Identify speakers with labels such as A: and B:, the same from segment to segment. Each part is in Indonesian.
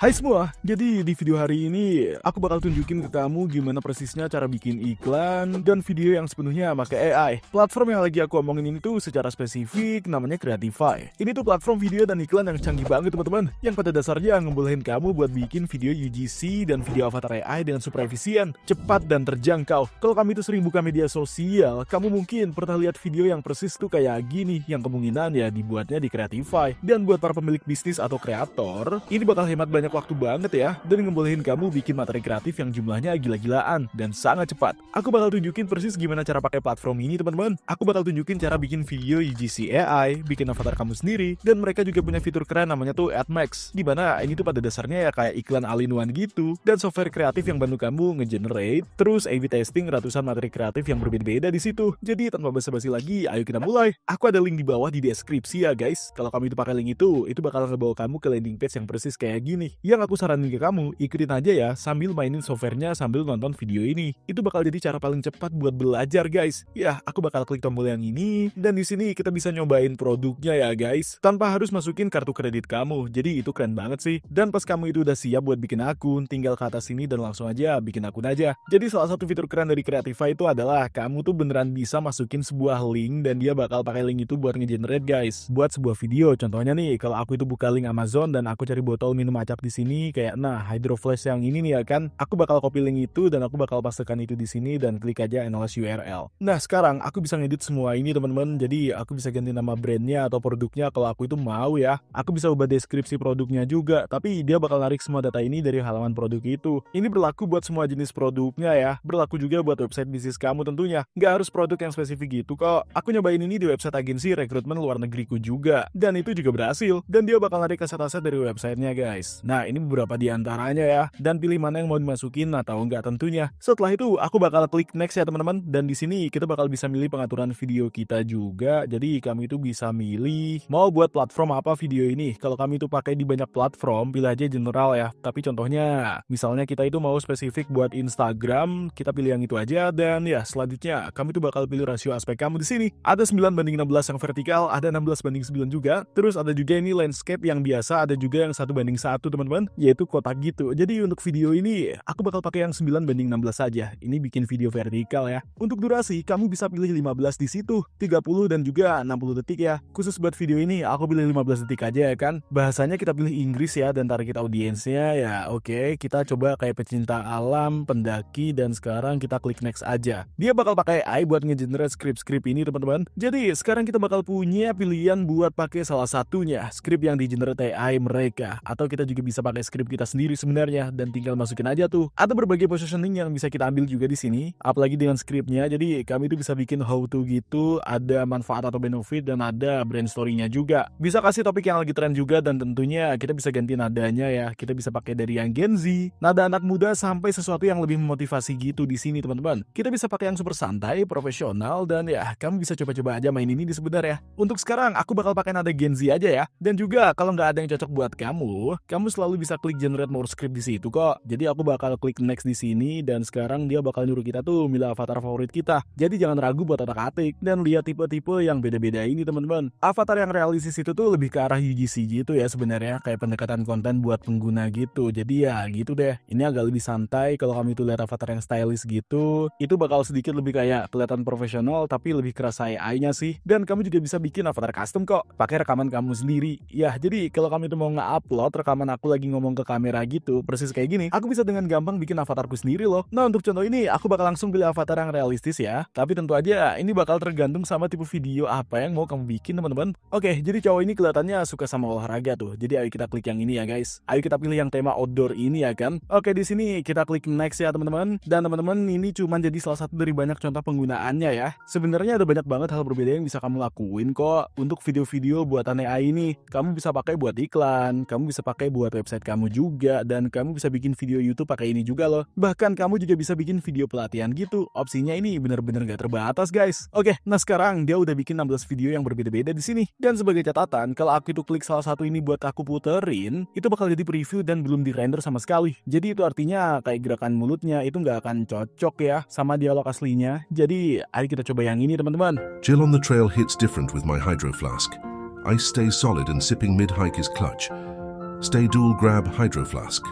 A: Hai semua, jadi di video hari ini aku bakal tunjukin ke kamu gimana persisnya cara bikin iklan dan video yang sepenuhnya pakai AI. Platform yang lagi aku omongin ini tuh secara spesifik namanya Creatify. Ini tuh platform video dan iklan yang canggih banget teman-teman, yang pada dasarnya ngebolehin kamu buat bikin video UGC dan video avatar AI dengan super efisien, cepat dan terjangkau. Kalau kamu itu sering buka media sosial, kamu mungkin pernah lihat video yang persis tuh kayak gini, yang kemungkinan ya dibuatnya di Creatify. Dan buat para pemilik bisnis atau kreator, ini bakal hemat banyak waktu banget ya, dan ngebolehin kamu bikin materi kreatif yang jumlahnya gila-gilaan dan sangat cepat. Aku bakal tunjukin persis gimana cara pakai platform ini teman-teman. Aku bakal tunjukin cara bikin video UGC AI, bikin avatar kamu sendiri, dan mereka juga punya fitur keren namanya tuh AdMax, dimana ini tuh pada dasarnya ya kayak iklan all-in-one gitu, dan software kreatif yang bantu kamu nge-generate, terus A/B testing ratusan materi kreatif yang berbeda-beda di situ. Jadi tanpa basa-basi lagi, ayo kita mulai. Aku ada link di bawah di deskripsi ya guys. Kalau kamu itu pakai link itu bakal ngebawa kamu ke landing page yang persis kayak gini. Yang aku saranin ke kamu, ikutin aja ya sambil mainin softwarenya sambil nonton video ini. Itu bakal jadi cara paling cepat buat belajar guys. Ya, aku bakal klik tombol yang ini, dan di sini kita bisa nyobain produknya ya guys, tanpa harus masukin kartu kredit kamu. Jadi itu keren banget sih. Dan pas kamu itu udah siap buat bikin akun, tinggal ke atas sini dan langsung aja bikin akun aja. Jadi salah satu fitur keren dari Creatify itu adalah kamu tuh beneran bisa masukin sebuah link, dan dia bakal pakai link itu buat nge-generate guys, buat sebuah video. Contohnya nih, kalau aku itu buka link Amazon dan aku cari botol minum acak di sini kayak Hydro Flash yang ini nih ya kan, aku bakal copy link itu dan aku bakal pastekan itu di sini dan klik aja analyze URL. Nah sekarang aku bisa ngedit semua ini teman-teman, jadi aku bisa ganti nama brandnya atau produknya kalau aku itu mau ya. Aku bisa ubah deskripsi produknya juga, tapi dia bakal narik semua data ini dari halaman produk itu. Ini berlaku buat semua jenis produknya ya, berlaku juga buat website bisnis kamu tentunya. Nggak harus produk yang spesifik gitu kok. Aku nyobain ini di website agensi rekrutmen luar negeriku juga, dan itu juga berhasil, dan dia bakal narik aset-aset dari websitenya guys. Nah ini beberapa di antaranya ya, dan pilih mana yang mau dimasukin atau enggak tentunya. Setelah itu aku bakal klik next ya teman-teman, dan di sini kita bakal bisa milih pengaturan video kita juga. Jadi kami itu bisa milih mau buat platform apa video ini. Kalau kami itu pakai di banyak platform, pilih aja general ya. Tapi contohnya misalnya kita itu mau spesifik buat Instagram, kita pilih yang itu aja. Dan ya selanjutnya kami itu bakal pilih rasio aspek kamu di sini. Ada 9:16 yang vertikal, ada 16:9 juga. Terus ada juga ini landscape yang biasa, ada juga yang 1:1 teman-teman, yaitu kotak gitu. Jadi untuk video ini aku bakal pakai yang 9:16 saja. Ini bikin video vertikal ya. Untuk durasi kamu bisa pilih 15 di situ, 30 dan juga 60 detik ya. Khusus buat video ini aku pilih 15 detik aja ya kan. Bahasanya kita pilih Inggris ya, dan target audiensnya ya oke, kita coba kayak pecinta alam, pendaki, dan sekarang kita klik next aja. Dia bakal pakai AI buat nge-generate script ini teman-teman. Jadi sekarang kita bakal punya pilihan buat pakai salah satunya script yang di-generate AI mereka, atau kita juga bisa pakai script kita sendiri sebenarnya, dan tinggal masukin aja tuh. Ada berbagai positioning yang bisa kita ambil juga di sini, apalagi dengan scriptnya. Jadi kami itu bisa bikin how to gitu, ada manfaat atau benefit, dan ada brand story-nya juga. Bisa kasih topik yang lagi tren juga, dan tentunya kita bisa ganti nadanya ya. Kita bisa pakai dari yang Gen Z, nada anak muda, sampai sesuatu yang lebih memotivasi gitu di sini teman-teman. Kita bisa pakai yang super santai, profesional, dan ya kamu bisa coba-coba aja main ini di sebentar ya. Untuk sekarang aku bakal pakai nada Gen Z aja ya. Dan juga kalau nggak ada yang cocok buat kamu selalu bisa klik generate more script di situ kok. Jadi aku bakal klik next di sini, dan sekarang dia bakal nyuruh kita tuh milih avatar favorit kita. Jadi jangan ragu buat otak-atik dan lihat tipe-tipe yang beda-beda ini teman-teman. Avatar yang realistis itu tuh lebih ke arah UGC gitu ya sebenarnya, kayak pendekatan konten buat pengguna gitu. Jadi ya gitu deh. Ini agak lebih santai. Kalau kamu itu lihat avatar yang stylish gitu, itu bakal sedikit lebih kayak kelihatan profesional, tapi lebih kerasa AI-nya sih. Dan kamu juga bisa bikin avatar custom kok, pakai rekaman kamu sendiri. Ya, jadi kalau kamu itu mau nge-upload rekaman aku lagi ngomong ke kamera gitu, persis kayak gini, aku bisa dengan gampang bikin avatarku sendiri loh. Nah untuk contoh ini aku bakal langsung pilih avatar yang realistis ya. Tapi tentu aja ini bakal tergantung sama tipe video apa yang mau kamu bikin teman-teman. Oke, jadi cowok ini kelihatannya suka sama olahraga tuh. Jadi ayo kita klik yang ini ya guys. Ayo kita pilih yang tema outdoor ini ya kan. Oke, di sini kita klik next ya teman-teman. Dan teman-teman ini cuma jadi salah satu dari banyak contoh penggunaannya ya. Sebenarnya ada banyak banget hal berbeda yang bisa kamu lakuin kok untuk video-video buatan AI ini. Kamu bisa pakai buat iklan, kamu bisa pakai buat website kamu juga, dan kamu bisa bikin video YouTube pakai ini juga loh. Bahkan kamu juga bisa bikin video pelatihan gitu. Opsinya ini bener-bener gak terbatas guys. Oke, nah sekarang dia udah bikin 16 video yang berbeda-beda di sini. Dan sebagai catatan, kalau aku itu klik salah satu ini buat aku puterin, itu bakal jadi preview dan belum di-render sama sekali. Jadi itu artinya kayak gerakan mulutnya itu gak akan cocok ya sama dialog aslinya. Jadi ayo kita coba yang ini teman-teman.
B: Chill on the trail hits different with my hydro flask. Ice stays solid and sipping mid-hike is clutch. Stay dual grab hydro flask.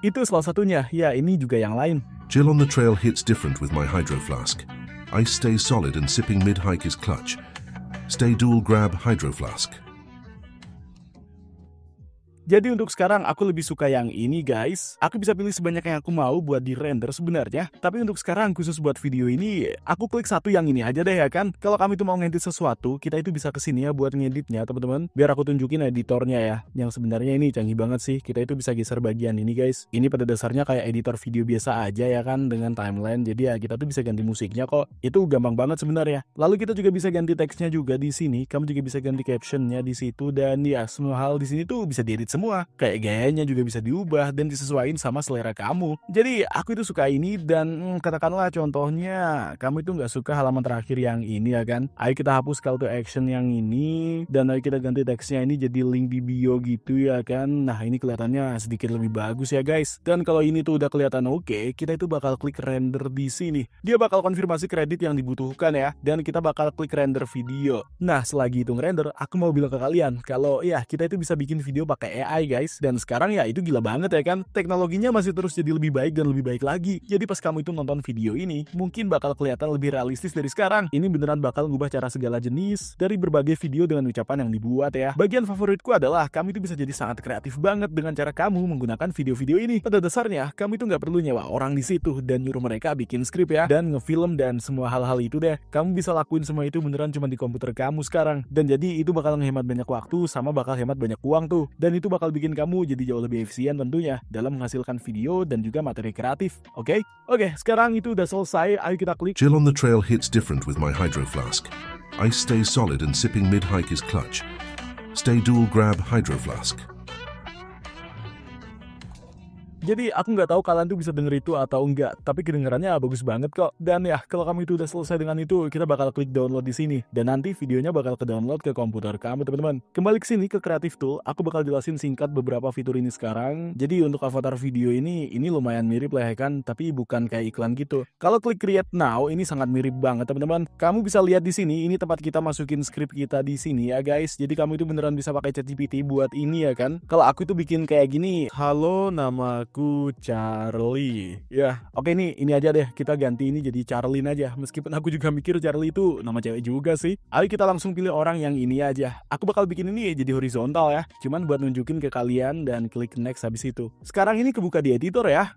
A: Itu salah satunya, ya ini juga yang lain.
B: Jill on the trail hits different with my hydro flask. Ice stays solid and sipping mid-hike is clutch. Stay dual grab hydro flask.
A: Jadi untuk sekarang aku lebih suka yang ini guys. Aku bisa pilih sebanyak yang aku mau buat di render sebenarnya. Tapi untuk sekarang khusus buat video ini, aku klik satu yang ini aja deh ya kan. Kalau kamu itu mau ngedit sesuatu, kita itu bisa kesini ya buat ngeditnya teman-teman. Biar aku tunjukin editornya ya. Yang sebenarnya ini canggih banget sih. Kita itu bisa geser bagian ini guys. Ini pada dasarnya kayak editor video biasa aja ya kan. Dengan timeline. Jadi ya kita tuh bisa ganti musiknya kok. Itu gampang banget sebenarnya. Lalu kita juga bisa ganti teksnya juga di sini. Kamu juga bisa ganti captionnya di situ. Dan ya semua hal di sini tuh bisa diedit semua. Kayak gayanya juga bisa diubah dan disesuaikan sama selera kamu. Jadi aku itu suka ini dan katakanlah contohnya kamu itu nggak suka halaman terakhir yang ini ya kan. Ayo kita hapus call to action yang ini dan ayo kita ganti teksnya ini jadi link di bio gitu ya kan. Nah ini kelihatannya sedikit lebih bagus ya guys. Dan kalau ini tuh udah kelihatan oke, kita itu bakal klik render di sini. Dia bakal konfirmasi kredit yang dibutuhkan ya. Dan kita bakal klik render video. Nah selagi itu render, aku mau bilang ke kalian kalau ya kita itu bisa bikin video pakai AI guys. Dan sekarang ya itu gila banget ya kan. Teknologinya masih terus jadi lebih baik dan lebih baik lagi. Jadi pas kamu itu nonton video ini, mungkin bakal kelihatan lebih realistis dari sekarang. Ini beneran bakal ngubah cara segala jenis dari berbagai video dengan ucapan yang dibuat ya. Bagian favoritku adalah kamu itu bisa jadi sangat kreatif banget dengan cara kamu menggunakan video-video ini. Pada dasarnya, kamu itu nggak perlu nyewa orang di situ dan nyuruh mereka bikin skrip ya, dan ngefilm dan semua hal-hal itu deh. Kamu bisa lakuin semua itu beneran cuma di komputer kamu sekarang. Dan jadi itu bakal ngehemat banyak waktu sama bakal hemat banyak uang tuh. Dan itu bakal bikin kamu jadi jauh lebih efisien tentunya dalam menghasilkan video dan juga materi kreatif. Oke, sekarang itu udah selesai. Ayo kita klik.
B: Jill on the trail hits different with my hydro flask. Ice stays solid and sipping mid-hike is clutch. Stay dual grab hydro flask.
A: Jadi aku nggak tahu kalian tuh bisa denger itu atau enggak, tapi kedengarannya bagus banget kok. Dan ya kalau kamu itu udah selesai dengan itu, kita bakal klik download di sini. Dan nanti videonya bakal ke download ke komputer kamu teman-teman. Kembali ke sini ke Creative Tool, aku bakal jelasin singkat beberapa fitur ini sekarang. Jadi untuk avatar video ini lumayan mirip lah ya kan, tapi bukan kayak iklan gitu. Kalau klik Create Now, ini sangat mirip banget teman-teman. Kamu bisa lihat di sini, ini tempat kita masukin script kita di sini ya guys. Jadi kamu itu beneran bisa pakai ChatGPT buat ini ya kan. Kalau aku itu bikin kayak gini, halo namaku Charlie. Ya, oke ini aja deh. Kita ganti ini jadi Charlene aja. Meskipun aku juga mikir Charlie itu nama cewek juga sih. Ayo kita langsung pilih orang yang ini aja. Aku bakal bikin ini jadi horizontal ya. Cuman buat nunjukin ke kalian dan klik next habis itu. Sekarang ini kebuka di editor ya.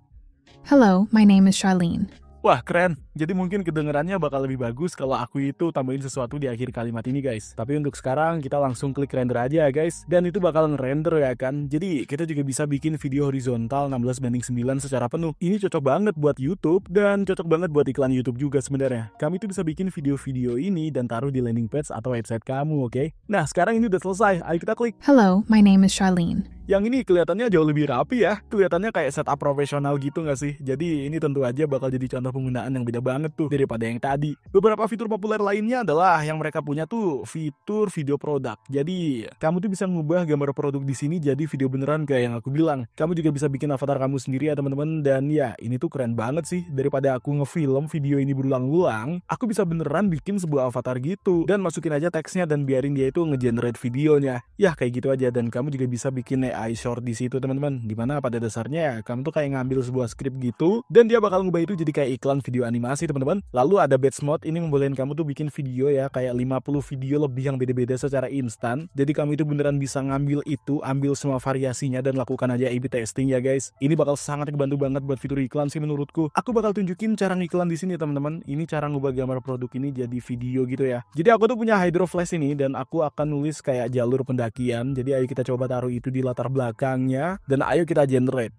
C: Hello, my name is Charlene.
A: Wah keren, jadi mungkin kedengarannya bakal lebih bagus kalau aku itu tambahin sesuatu di akhir kalimat ini guys. Tapi untuk sekarang kita langsung klik render aja ya guys. Dan itu bakal ngerender ya kan. Jadi kita juga bisa bikin video horizontal 16:9 secara penuh. Ini cocok banget buat YouTube dan cocok banget buat iklan YouTube juga sebenarnya. Kami itu bisa bikin video-video ini dan taruh di landing page atau website kamu, oke? Nah sekarang ini udah selesai, ayo kita klik.
C: Hello, my name is Charlene.
A: Yang ini kelihatannya jauh lebih rapi ya. Kelihatannya kayak setup profesional gitu gak sih? Jadi ini tentu aja bakal jadi contoh penggunaan yang beda banget tuh daripada yang tadi. Beberapa fitur populer lainnya adalah yang mereka punya tuh fitur video produk. Jadi kamu tuh bisa ngubah gambar produk di sini jadi video beneran kayak yang aku bilang. Kamu juga bisa bikin avatar kamu sendiri ya teman-teman. Dan ya ini tuh keren banget sih. Daripada aku ngefilm video ini berulang-ulang, aku bisa beneran bikin sebuah avatar gitu. Dan masukin aja teksnya dan biarin dia itu ngegenerate videonya. Ya kayak gitu aja. Dan kamu juga bisa bikin AI short di situ teman-teman, dimana pada dasarnya kamu tuh kayak ngambil sebuah script gitu dan dia bakal ngubah itu jadi kayak iklan video animasi teman-teman. Lalu ada batch mode, ini membolehin kamu tuh bikin video ya kayak 50 video lebih yang beda-beda secara instan. Jadi kamu itu beneran bisa ngambil itu, ambil semua variasinya dan lakukan aja A/B testing ya guys. Ini bakal sangat kebantu banget buat fitur iklan sih menurutku. Aku bakal tunjukin cara ngiklan di sini teman-teman. Ini cara ngubah gambar produk ini jadi video gitu ya. Jadi aku tuh punya hydro flash ini dan aku akan nulis kayak jalur pendakian. Jadi ayo kita coba taruh itu di latar belakangnya dan ayo kita generate.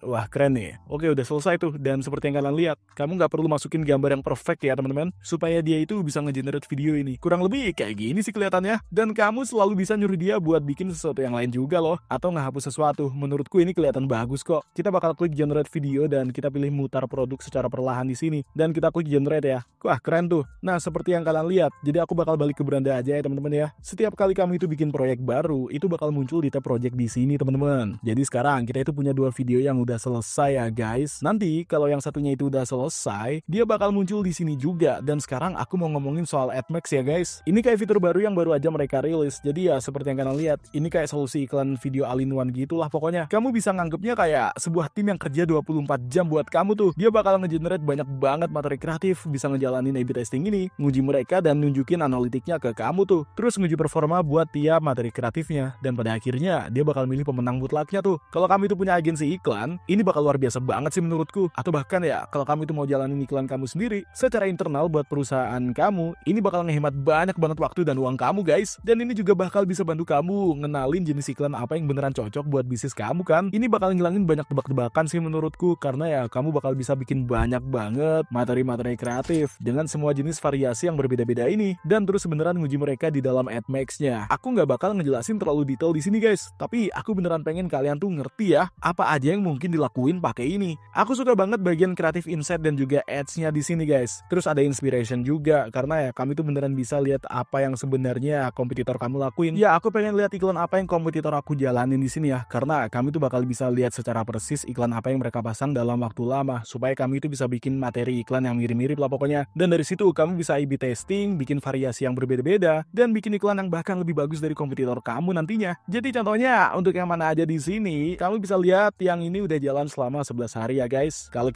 A: Wah keren nih. Oke udah selesai tuh. Dan seperti yang kalian lihat, kamu nggak perlu masukin gambar yang perfect ya teman-teman, supaya dia itu bisa ngegenerate video ini. Kurang lebih kayak gini sih kelihatannya. Dan kamu selalu bisa nyuruh dia buat bikin sesuatu yang lain juga loh, atau ngehapus sesuatu. Menurutku ini kelihatan bagus kok. Kita bakal klik generate video dan kita pilih mutar produk secara perlahan di sini. Dan kita klik generate ya. Wah keren tuh. Nah seperti yang kalian lihat, jadi aku bakal balik ke beranda aja ya teman-teman ya. Setiap kali kamu itu bikin proyek baru, itu bakal muncul di tab project di sini teman-teman. Jadi sekarang kita itu punya dua video yang udah udah selesai ya guys. Nanti kalau yang satunya itu udah selesai, dia bakal muncul di sini juga. Dan sekarang aku mau ngomongin soal AdMax ya guys. Ini kayak fitur baru yang baru aja mereka rilis. Jadi ya seperti yang kalian lihat, ini kayak solusi iklan video all-in-one gitulah pokoknya. Kamu bisa nganggepnya kayak sebuah tim yang kerja 24 jam buat kamu tuh. Dia bakal ngegenerate banyak banget materi kreatif, bisa ngejalanin A/B testing ini, nguji mereka dan nunjukin analitiknya ke kamu tuh. Terus nguji performa buat tiap materi kreatifnya. Dan pada akhirnya dia bakal milih pemenang mutlaknya tuh. Kalau kamu itu punya agensi iklan, ini bakal luar biasa banget sih menurutku. Atau bahkan ya, kalau kamu itu mau jalanin iklan kamu sendiri secara internal buat perusahaan kamu, ini bakal ngehemat banyak banget waktu dan uang kamu guys. Dan ini juga bakal bisa bantu kamu ngenalin jenis iklan apa yang beneran cocok buat bisnis kamu kan. Ini bakal ngilangin banyak tebak-tebakan sih menurutku, karena ya kamu bakal bisa bikin banyak banget materi-materi kreatif dengan semua jenis variasi yang berbeda-beda ini, dan terus beneran nguji mereka di dalam AdMax-nya. Aku nggak bakal ngejelasin terlalu detail di sini guys, tapi aku beneran pengen kalian tuh ngerti ya apa aja yang mungkin dilakuin pakai ini. Aku suka banget bagian kreatif insight dan juga ads-nya di sini guys. Terus ada inspiration juga, karena ya kami tuh beneran bisa lihat apa yang sebenarnya kompetitor kamu lakuin. Ya aku pengen lihat iklan apa yang kompetitor aku jalanin di sini ya, karena kami tuh bakal bisa lihat secara persis iklan apa yang mereka pasang dalam waktu lama, supaya kami itu bisa bikin materi iklan yang mirip-mirip lah pokoknya. Dan dari situ kamu bisa A/B testing, bikin variasi yang berbeda-beda, dan bikin iklan yang bahkan lebih bagus dari kompetitor kamu nantinya. Jadi contohnya untuk yang mana aja di sini, kamu bisa lihat yang ini udah jalan selama 11 hari ya guys. Kalau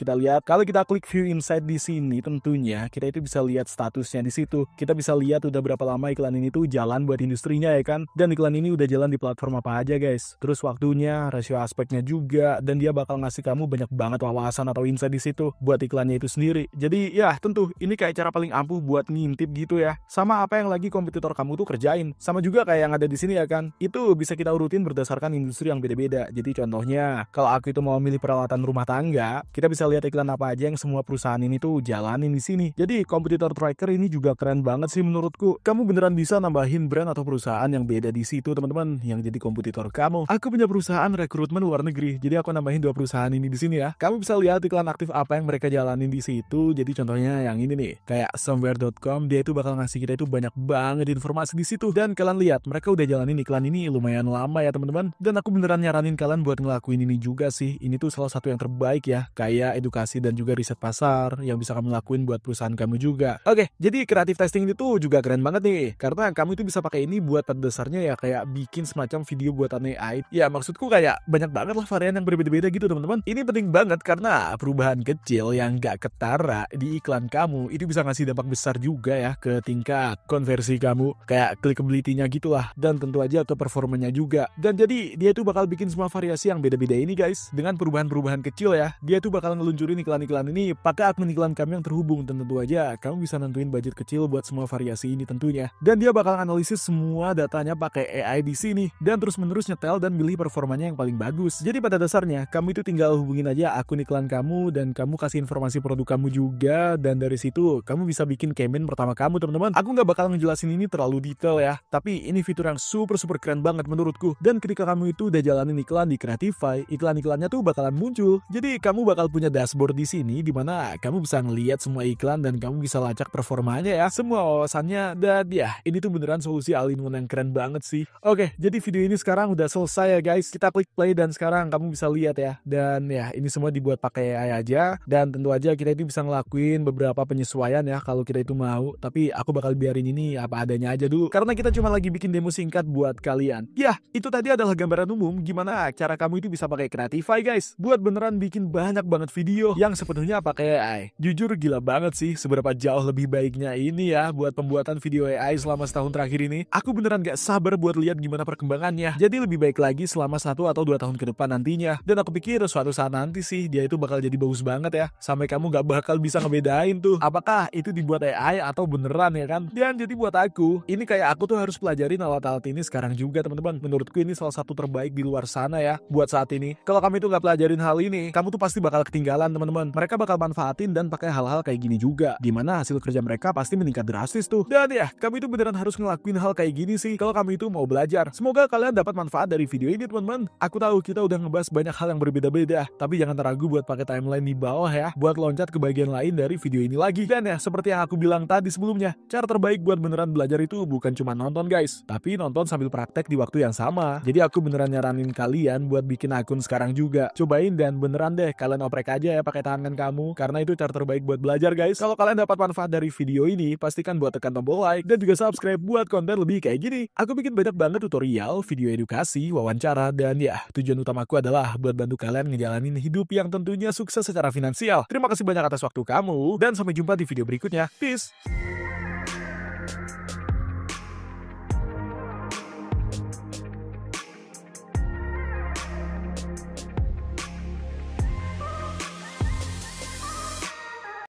A: kita klik view insight di sini, tentunya kita itu bisa lihat statusnya di situ. Kita bisa lihat udah berapa lama iklan ini tuh jalan buat industrinya ya kan. Dan iklan ini udah jalan di platform apa aja guys. Terus waktunya, rasio aspeknya juga, dan dia bakal ngasih kamu banyak banget wawasan atau insight di situ buat iklannya itu sendiri. Jadi ya tentu ini kayak cara paling ampuh buat ngintip gitu ya, sama apa yang lagi kompetitor kamu tuh kerjain. Sama juga kayak yang ada di sini ya kan. Itu bisa kita urutin berdasarkan industri yang beda-beda. Jadi contohnya, kalau aku itu mau milih peralatan rumah tangga, kita bisa lihat iklan apa aja yang semua perusahaan ini tuh jalanin di sini. Jadi kompetitor tracker ini juga keren banget sih menurutku. Kamu beneran bisa nambahin brand atau perusahaan yang beda di situ teman-teman, yang jadi kompetitor kamu. Aku punya perusahaan rekrutmen luar negeri, jadi aku nambahin 2 perusahaan ini di sini ya. Kamu bisa lihat iklan aktif apa yang mereka jalanin di situ. Jadi contohnya yang ini nih, kayak somewhere.com, dia itu bakal ngasih kita itu banyak banget informasi di situ. Dan kalian lihat mereka udah jalanin iklan ini lumayan lama ya teman-teman. Dan aku beneran nyaranin kalian buat ngelakuin ini juga sih. Ini tuh salah satu yang terbaik ya, kayak edukasi dan juga riset pasar yang bisa kamu lakuin buat perusahaan kamu juga. Oke, jadi kreatif testing itu juga keren banget nih, karena kamu itu bisa pakai ini buat pada dasarnya ya kayak bikin semacam video buatan AI. Ya maksudku kayak banyak banget lah varian yang berbeda-beda gitu teman-teman. Ini penting banget karena perubahan kecil yang gak ketara di iklan kamu itu bisa ngasih dampak besar juga ya ke tingkat konversi kamu, kayak clickability-nya gitulah, dan tentu aja ke performanya juga. Dan jadi dia tuh bakal bikin semua variasi yang beda-beda ini guys dengan perubahan-perubahan kecil ya. Dia tuh bakal ngeluncurin iklan-iklan ini pakai akun iklan kami yang terhubung, dan tentu aja kamu bisa nentuin budget kecil buat semua variasi ini tentunya. Dan dia bakal analisis semua datanya pakai AI di sini dan terus-menerus nyetel dan milih performanya yang paling bagus. Jadi pada dasarnya kamu itu tinggal hubungin aja akun iklan kamu dan kamu kasih informasi produk kamu juga, dan dari situ kamu bisa bikin campaign pertama kamu teman-teman. Aku nggak bakal ngejelasin ini terlalu detail ya, tapi ini fitur yang super keren banget menurutku. Dan ketika kamu itu udah jalanin iklan di Creatify, iklan-iklannya tuh bakalan muncul. Jadi kamu bakal punya dashboard di sini di mana kamu bisa ngelihat semua iklan dan kamu bisa lacak performanya ya, semua wawasannya. Dan ya ini tuh beneran solusi all-in-one yang keren banget sih. Oke, jadi video ini sekarang udah selesai ya guys. Kita klik play dan sekarang kamu bisa lihat ya. Dan ya ini semua dibuat pakai AI aja, dan tentu aja kita itu bisa ngelakuin beberapa penyesuaian ya kalau kita itu mau. Tapi aku bakal biarin ini apa adanya aja dulu, karena kita cuma lagi bikin demo singkat buat kalian. Ya, itu tadi adalah gambaran umum gimana cara kamu itu bisa pakai Creatify guys buat beneran bikin banyak banget video yang sepenuhnya pakai AI. Jujur gila banget sih seberapa jauh lebih baiknya ini ya buat pembuatan video AI selama setahun terakhir ini. Aku beneran gak sabar buat lihat gimana perkembangannya. Jadi lebih baik lagi selama 1 atau 2 tahun ke depan nantinya. Dan aku pikir suatu saat nanti sih dia itu bakal jadi bagus banget ya, sampai kamu gak bakal bisa ngebedain tuh apakah itu dibuat AI atau beneran ya kan. Dan jadi buat aku, ini kayak aku tuh harus pelajarin alat-alat ini sekarang juga teman-teman. Menurutku ini salah satu terbaik di luar sana ya buat saat ini. Kalau kamu itu gak pelajarin hal ini, kamu tuh pasti bakal ketinggalan teman-teman. Mereka bakal manfaatin dan pakai hal-hal kayak gini juga, dimana hasil kerja mereka pasti meningkat drastis tuh. Dan ya, kamu itu beneran harus ngelakuin hal kayak gini sih kalau kamu itu mau belajar. Semoga kalian dapat manfaat dari video ini teman-teman. Aku tahu kita udah ngebahas banyak hal yang berbeda-beda, tapi jangan ragu buat pakai timeline di bawah ya buat loncat ke bagian lain dari video ini lagi. Dan ya, seperti yang aku bilang tadi sebelumnya, cara terbaik buat beneran belajar itu bukan cuma nonton guys, tapi nonton sambil praktek di waktu yang sama. Jadi aku beneran nyaranin kalian buat bikin akun sekarang juga. juga. Cobain dan beneran deh kalian oprek aja ya pakai tangan kamu, karena itu cara terbaik buat belajar guys. Kalau kalian dapat manfaat dari video ini, pastikan buat tekan tombol like dan juga subscribe buat konten lebih kayak gini. Aku bikin banyak banget tutorial, video edukasi, wawancara, dan ya tujuan utamaku adalah buat bantu kalian ngejalanin hidup yang tentunya sukses secara finansial. Terima kasih banyak atas waktu kamu dan sampai jumpa di video berikutnya. Peace.